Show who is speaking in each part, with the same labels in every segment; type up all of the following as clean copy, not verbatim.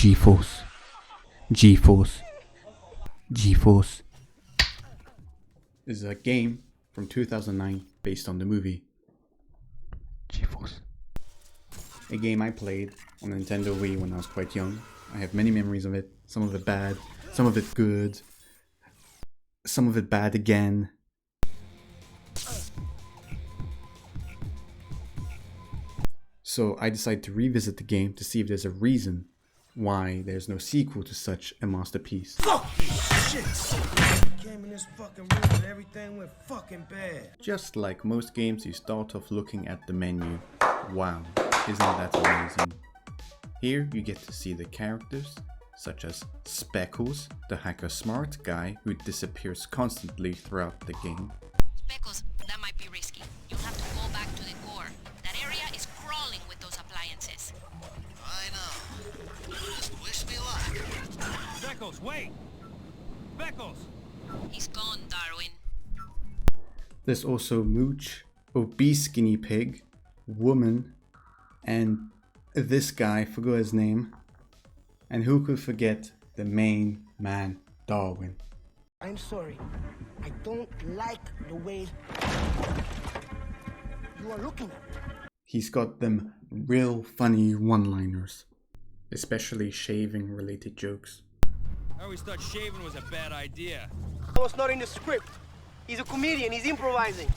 Speaker 1: G-Force. G-Force. G-Force is a game from 2009 based on the movie G-Force. A game I played on Nintendo Wii when I was quite young. I have many memories of it, some of it bad, some of it good, some of it bad again. So I decided to revisit the game to see if there's a reason why there's no sequel to such a masterpiece.
Speaker 2: Came in this fucking room and everything went fucking bad.
Speaker 1: Just like most games, you start off looking at the menu. Wow, isn't that amazing? Here you get to see the characters, such as Speckles, the hacker smart guy who disappears constantly throughout the game.
Speaker 3: Speckles, that might be risky. You'll have to go back to the core. That area is crawling with those appliances.
Speaker 4: I know. Just wish me luck.
Speaker 5: Speckles, wait! Speckles!
Speaker 3: He's gone, Darwin.
Speaker 1: There's also Mooch, obese guinea pig, woman, and this guy, forgot his name. And who could forget the main man, Darwin?
Speaker 2: I'm sorry. I don't like the way you are looking at me.
Speaker 1: He's got them real funny one-liners, especially shaving related jokes.
Speaker 5: I always thought shaving was a bad idea.
Speaker 6: That was not in the script. He's a comedian, he's improvising.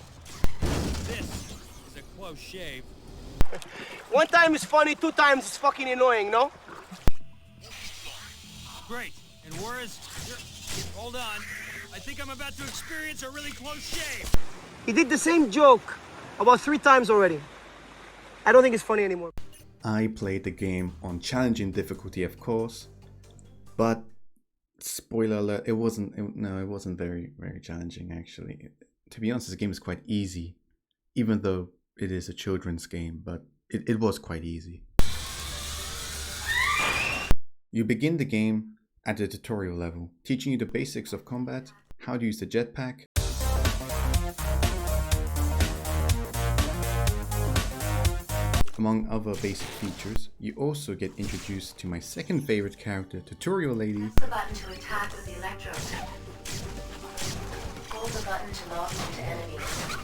Speaker 5: This is a close shave.
Speaker 6: One time is funny, two times is fucking annoying, no?
Speaker 5: Great. And where is... Hold on. I think I'm about to experience a really close shave.
Speaker 6: He did the same joke about 3 times already. I don't think it's funny anymore.
Speaker 1: I played the game on challenging difficulty, of course, but spoiler alert, it wasn't very challenging actually. To be honest, this game is quite easy, even though it is a children's game, but it was quite easy. You begin the game at the tutorial level, teaching you the basics of combat, how to use the jetpack, among other basic features. You also get introduced to my second favorite character, Tutorial Lady.
Speaker 7: Press the button to attack with the electrode. Hold the button to lock into enemies.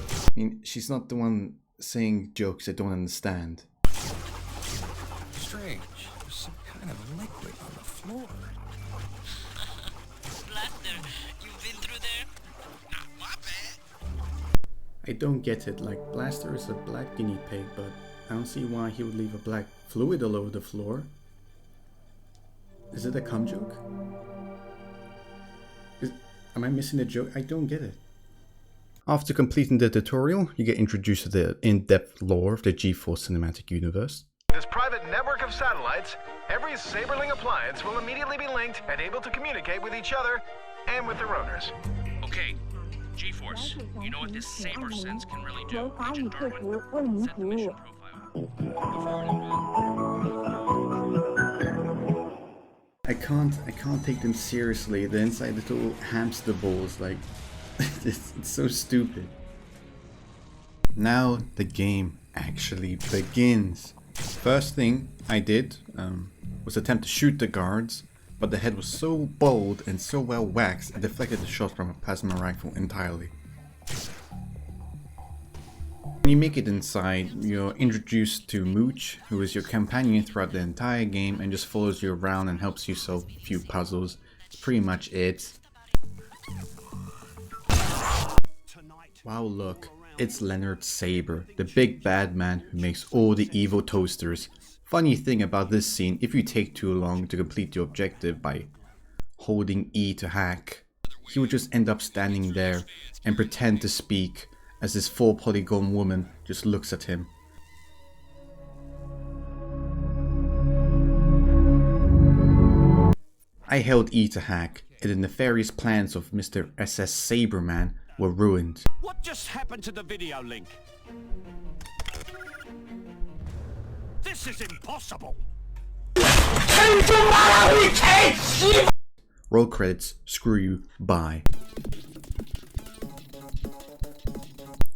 Speaker 1: I mean, she's not the one saying jokes I don't understand.
Speaker 4: Strange. There's some kind of liquid on the floor.
Speaker 3: Blaster, you've been through there?
Speaker 4: Not my bad.
Speaker 1: I don't get it, like Blaster is a black guinea pig, but I don't see why he would leave a black fluid all over the floor. Is it a cum joke? Am I missing a joke? I don't get it. After completing the tutorial, you get introduced to the in-depth lore of the G-Force cinematic universe.
Speaker 8: This private network of satellites, every Saberling appliance will immediately be linked and able to communicate with each other and with their owners.
Speaker 9: Okay, G-Force, you know what this Saber sense can really do. Agent Darwin, set the mission profile.
Speaker 1: I can't take them seriously. They're inside little hamster balls, like it's so stupid. Now the game actually begins. First thing I did was attempt to shoot the guards, but the head was so bold and so well waxed it deflected the shot from a plasma rifle entirely. When you make it inside, you're introduced to Mooch, who is your companion throughout the entire game and just follows you around and helps you solve a few puzzles. That's pretty much it. Wow, look, it's Leonard Saber, the big bad man who makes all the evil toasters. Funny thing about this scene, if you take too long to complete your objective by holding E to hack, he would just end up standing there and pretend to speak as this 4-polygon woman just looks at him. I held E to hack, and the nefarious plans of Mr. SS Saberman were ruined.
Speaker 10: What just happened to the video link? This is impossible!
Speaker 1: Roll credits, screw you, bye.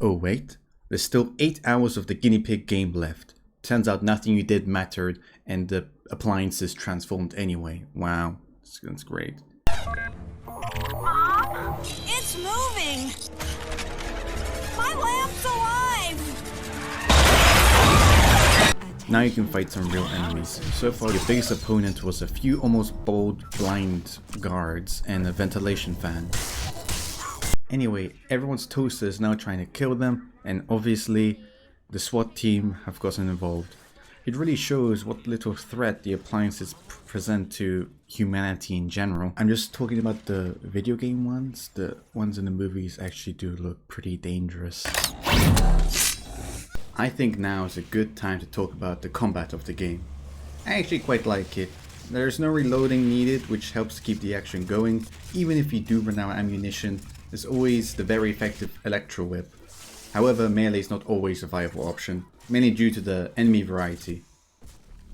Speaker 1: Oh wait, there's still 8 hours of the guinea pig game left. Turns out nothing you did mattered and the appliances transformed anyway. Wow, that's great.
Speaker 3: It's moving! My lamp's alive!
Speaker 1: Now you can fight some real enemies. So far your biggest opponent was a few almost bald blind guards and a ventilation fan. Anyway, everyone's toaster is now trying to kill them, and obviously the SWAT team have gotten involved. It really shows what little threat the appliances present to humanity in general. I'm just talking about the video game ones. The ones in the movies actually do look pretty dangerous. I think now is a good time to talk about the combat of the game. I actually quite like it. There's no reloading needed, which helps keep the action going. Even if you do run out of ammunition, there's always the very effective electro whip. However, melee is not always a viable option, mainly due to the enemy variety.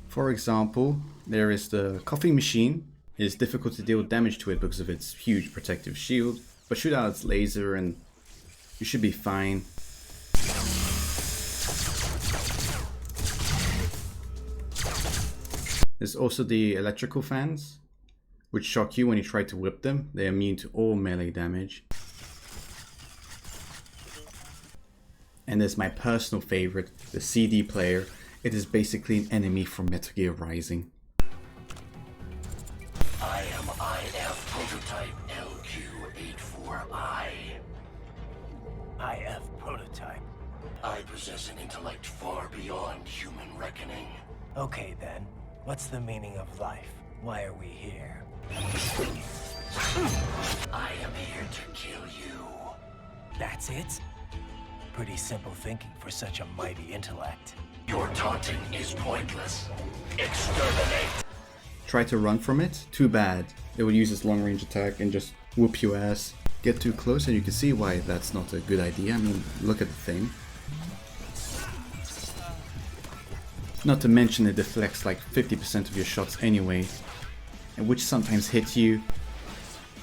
Speaker 1: For example, there is the coffee machine. It is difficult to deal damage to it because of its huge protective shield, but shoot out its laser and you should be fine. There's also the electrical fans, which shock you when you try to whip them. They are immune to all melee damage. And there's my personal favorite, the CD player. It is basically an enemy from Metal Gear Rising.
Speaker 11: I am IF prototype LQ84I.
Speaker 12: IF prototype.
Speaker 11: I possess an intellect far beyond human reckoning.
Speaker 12: Okay then, what's the meaning of life? Why are we here?
Speaker 11: I am here to kill you.
Speaker 12: That's it? Pretty simple thinking for such a mighty intellect.
Speaker 11: Your taunting is pointless. Exterminate!
Speaker 1: Try to run from it? Too bad. It would use its long range attack and just whoop your ass. Get too close and you can see why that's not a good idea. I mean, look at the thing. Not to mention it deflects like 50% of your shots anyway, and which sometimes hit you.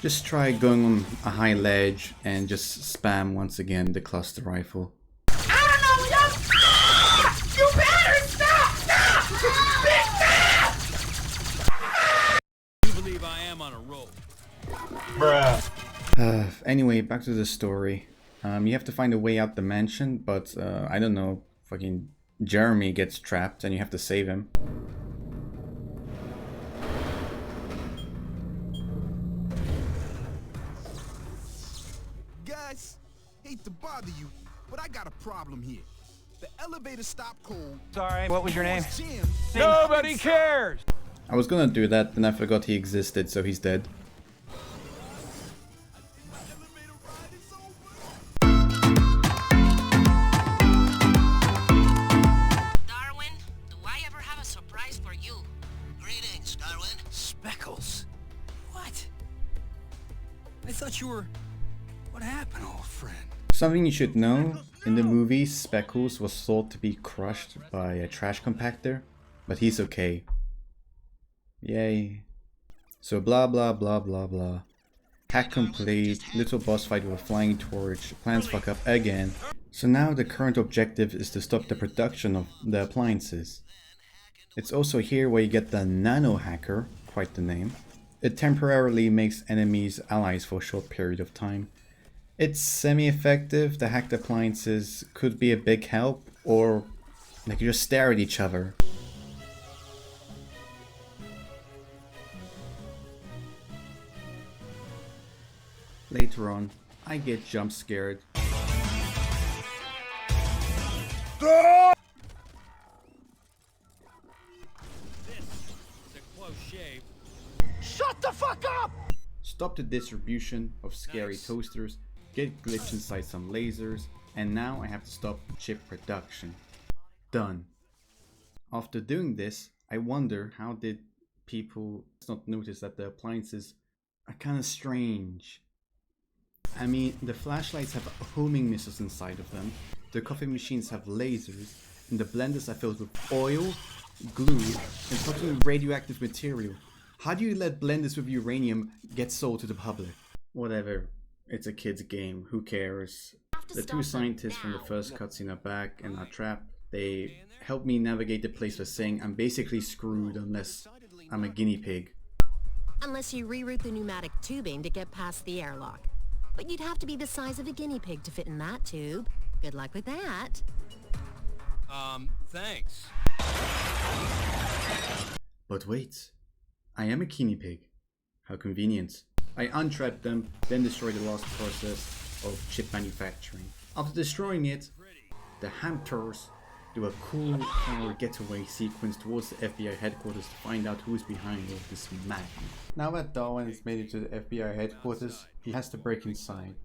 Speaker 1: Just try going on a high ledge and just spam once again the cluster rifle.
Speaker 2: I don't know, you better stop!
Speaker 5: You believe I am on a roll.
Speaker 1: Anyway, back to the story. You have to find a way out the mansion, but I don't know, fucking Jeremy gets trapped and you have to save him.
Speaker 13: Guys, hate to bother you, but I got a problem here. The elevator stopped cold.
Speaker 12: Sorry, what was your name?
Speaker 13: Jim.
Speaker 12: Nobody cares!
Speaker 1: I was gonna do that, then I forgot he existed, so he's dead.
Speaker 3: Darwin, do I ever have a surprise for you?
Speaker 4: Greetings, Darwin.
Speaker 5: Speckles? What? I thought you were... What happened, old friend?
Speaker 1: Something you should know, in the movie, Speckles was thought to be crushed by a trash compactor, but he's okay. Yay. So blah blah blah blah blah. Hack complete, little boss fight with a flying torch, plans fuck up again. So now the current objective is to stop the production of the appliances. It's also here where you get the Nano Hacker, quite the name. It temporarily makes enemies allies for a short period of time. It's semi-effective. The hacked appliances could be a big help, or they could just stare at each other. Later on, I get jump scared.
Speaker 2: Shut the fuck up!
Speaker 1: Stop the distribution of scary toasters, get glitched inside some lasers, and now I have to stop chip production. Done. After doing this, I wonder how did people not notice that the appliances are kind of strange. I mean, the flashlights have homing missiles inside of them, the coffee machines have lasers, and the blenders are filled with oil, glue, and fucking radioactive material. How do you let blenders with uranium get sold to the public? Whatever, it's a kid's game, who cares? The two scientists from the first cutscene are back and are trapped. They help me navigate the place by saying I'm basically screwed unless I'm a guinea pig.
Speaker 14: Unless you reroute the pneumatic tubing to get past the airlock. But you'd have to be the size of a guinea pig to fit in that tube. Good luck with that.
Speaker 5: Thanks.
Speaker 1: But wait, I am a guinea pig. How convenient. I untrap them, then destroy the last process of chip manufacturing. After destroying it, the hamsters do a cool power getaway sequence towards the FBI headquarters to find out who's behind all this madness. Now that Darwin has made it to the FBI headquarters, he has to break inside.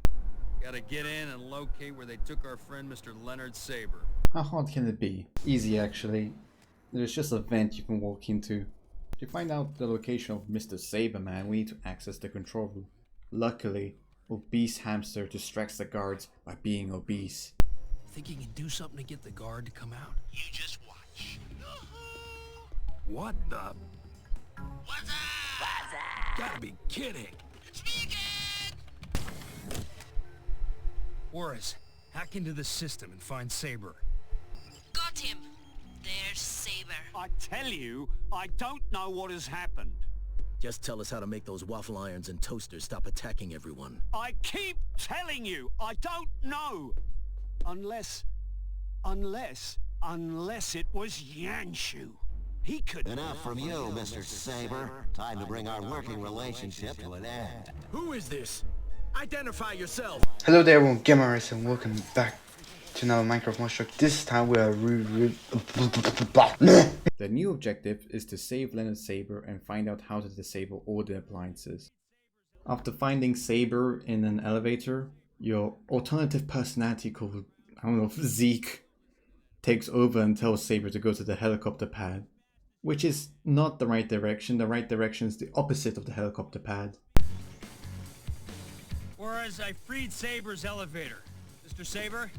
Speaker 5: Gotta get in and locate where they took our friend Mr. Leonard Saber.
Speaker 1: How hard can it be? Easy actually. There's just a vent you can walk into. To find out the location of Mr. Saber man, we need to access the control room. Luckily, obese hamster distracts the guards by being obese.
Speaker 5: Think you can do something to get the guard to come out?
Speaker 4: You just watch.
Speaker 5: What the? What's up? Gotta be kidding.
Speaker 4: It's me again.
Speaker 5: Horace, hack into the system and find Saber.
Speaker 3: Got him. There's Saber.
Speaker 10: I tell you, I don't know what has happened.
Speaker 12: Just tell us how to make those waffle irons and toasters stop attacking everyone.
Speaker 10: I keep telling you, I don't know. Unless it was Yanshu. He could...
Speaker 11: Enough from you, Mr. Saber. Time to bring our working relationship to an end.
Speaker 12: Who is this? Identify yourself.
Speaker 15: Hello there everyone, Gamers, and welcome back to another Minecraft Monster. This time we are
Speaker 1: The new objective is to save Leonard Saber and find out how to disable all the appliances. After finding Saber in an elevator, your alternative personality called, I don't know, Zeke, takes over and tells Saber to go to the helicopter pad. Which is not the right direction. The right direction is the opposite of the helicopter pad.
Speaker 5: Whereas I freed Saber's elevator. Mr. Saber?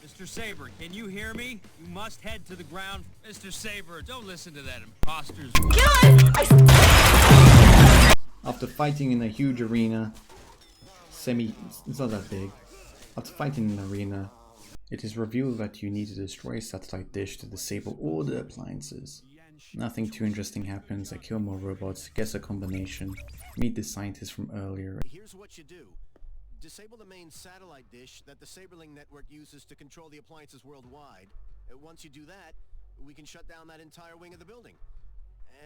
Speaker 5: Mr. Saber, can you hear me? You must head to the ground. Mr. Saber, don't listen to that imposter's...
Speaker 1: After fighting in a huge arena, it's not that big. After fighting in an arena, it is revealed that you need to destroy a satellite dish to disable all the appliances. Nothing too interesting happens. I kill more robots, guess a combination, meet the scientist from earlier.
Speaker 16: Here's what you do. Disable the main satellite dish that the Saberling network uses to control the appliances worldwide. Once you do that, we can shut down that entire wing of the building.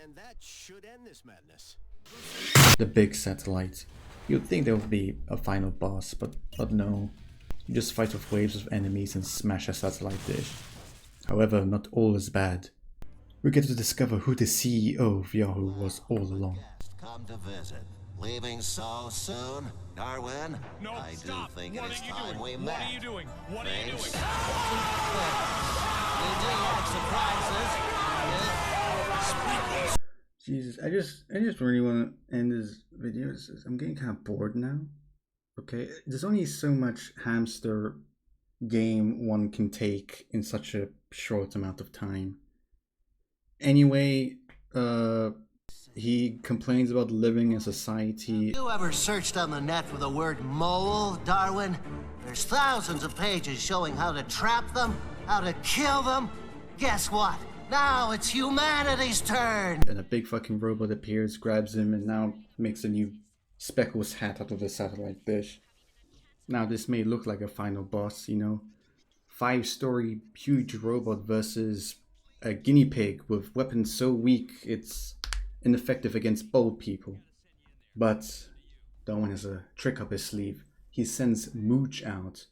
Speaker 16: And that should end this madness.
Speaker 1: The big satellite. You'd think there would be a final boss, but no. You just fight with waves of enemies and smash a satellite dish. However, not all is bad. We get to discover who the CEO of Yahoo was all along.
Speaker 11: Come to visit. Leaving so soon, Darwin?
Speaker 9: No,
Speaker 11: I
Speaker 9: stop.
Speaker 11: do think
Speaker 9: What
Speaker 11: it is
Speaker 9: are you
Speaker 11: time
Speaker 9: doing?
Speaker 11: we
Speaker 9: What
Speaker 11: met.
Speaker 9: are you doing? What are you doing?
Speaker 11: We do have surprises.
Speaker 1: Jesus, I just really want to end this video. I'm getting kind of bored now. Okay, there's only so much hamster game one can take in such a short amount of time. Anyway, he complains about living in society.
Speaker 11: You ever searched on the net for the word mole, Darwin? There's thousands of pages showing how to trap them, how to kill them. Guess what? Now it's humanity's turn!
Speaker 1: And a big fucking robot appears, grabs him, and now makes a new Speckles hat out of the satellite dish. Now this may look like a final boss, you know. 5-story huge robot versus a guinea pig with weapons so weak it's ineffective against bold people. But Darwin has a trick up his sleeve. He sends Mooch out.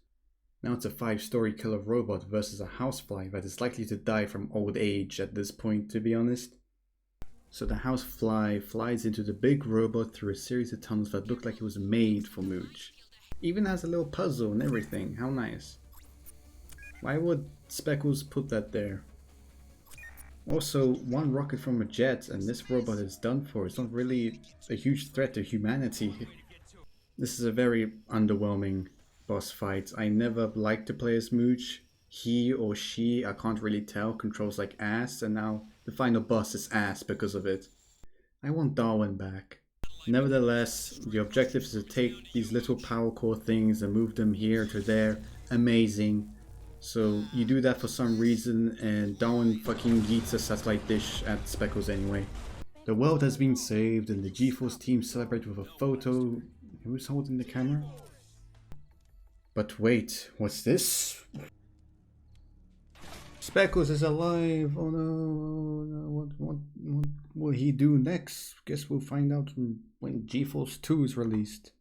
Speaker 1: Now it's a 5-story killer robot versus a housefly that is likely to die from old age at this point, to be honest. So the housefly flies into the big robot through a series of tunnels that look like it was made for Mooch. Even has a little puzzle and everything, how nice. Why would Speckles put that there? Also, one rocket from a jet and this robot is done for. It's not really a huge threat to humanity. This is a very underwhelming boss fight. I never liked to play as Mooch. He or she, I can't really tell, controls like ass, and now the final boss is ass because of it. I want Darwin back. Nevertheless, the objective is to take these little power core things and move them here to there. Amazing. So you do that for some reason, and Darwin fucking yeets a satellite dish at Speckles anyway. The world has been saved, and the G-Force team celebrate with a photo. Who's holding the camera? But wait, what's this? Speckles is alive! Oh no, what will he do next? Guess we'll find out when G-Force 2 is released.